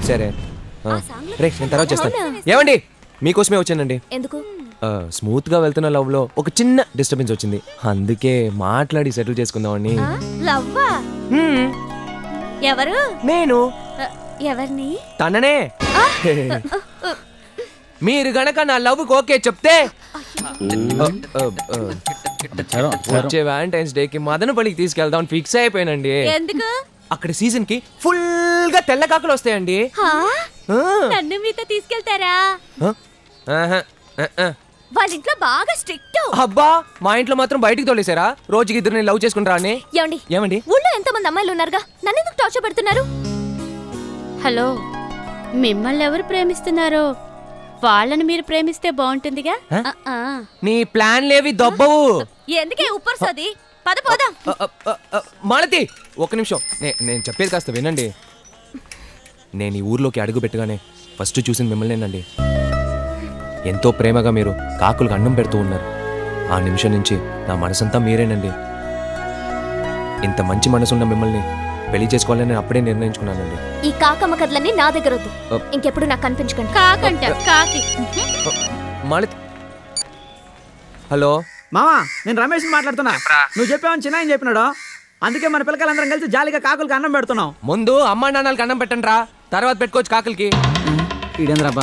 సరే రే నేను తర్వాత చేస్తాను. ఏమండి మీకోసమే వచ్చానండి. ఎందుకు? స్మూత్ గా వెళ్తున్న లవ్ లో ఒక చిన్న డిస్టర్బెన్స్ వచ్చింది, అందుకే మాట్లాడి సెటిల్ చేసుకుందామని. లవ్వా? ఎవరు? నేను. ఎవరిని? తననే. మీరు గనక నా లవ్ ఓకే చెప్తే వచ్చే వ్యాలంటైన్స్ డే కి మదనపల్లికి తీసుకెళ్దాం ఫిక్స్ అయిపోయానండి. ఎందుకు? అక్కడ సీజన్ కి ఫుల్ గా తెల్ల కాకులు వస్తాయండి. నన్ను మీతో తీసుకెళ్తారా? వాళ్ళ ఇంట్లో బాగా స్ట్రిక్ట్. అబ్బా మా ఇంట్లో మాత్రం బయటికి తోలేసారా? రోజుకి ఇద్దరు నేను లవ్ చేసుకుంటారా అని. ఏమండి ఊళ్ళో ఎంతమంది అమ్మాయిలు ఉన్నారుగా, నన్ను ఎందుకు టార్చర్ పెడుతున్నారు? హలో, మిమ్మల్ని ఎవరు ప్రేమిస్తున్నారో వాళ్ళని మీరు ప్రేమిస్తే బాగుంటుందిగా. నీ ప్లాన్ లేవి దొబ్బవు. ఎందుకే ఉప్పర్ సోది? పద పోదాం. మాలతి ఒక్క నిమిషం, నేను చెప్పేది కాస్త వినండి. నేను ఈ ఊర్లోకి అడుగు పెట్టగానే ఫస్ట్ చూసింది మిమ్మల్నేనండి. ఎంతో ప్రేమగా మీరు కాకులకు అన్నం పెడుతూ ఉన్నారు. ఆ నిమిషం నుంచి నా మనసంతా మీరేనండి. ఇంత మంచి మనసున్న మిమ్మల్ని పెళ్లి చేసుకోవాలని నేను అప్పుడే నిర్ణయించుకున్నానండి. ఈ కాకమ్మ కథలన్నీ నా దగ్గర వద్దు, ఇంకెప్పుడు నాకు కనిపించకండి. కాకంట కాకి. మాలతి హలో మామా, నేను రమేష్ మాట్లాడుతున్నా. నువ్వు చెప్పావని చిన్న ఆయన చెప్పినాడు, అందుకే మన పిల్లకాయలందరం కలిసి జాలీగా కాకులకి అన్నం పెడుతున్నాం. ముందు అమ్మా నాన్నలకి అన్నం పెట్టండి రా, తర్వాత పెట్టుకోవచ్చు కాకులకి. ఈడేంద్రబ్బా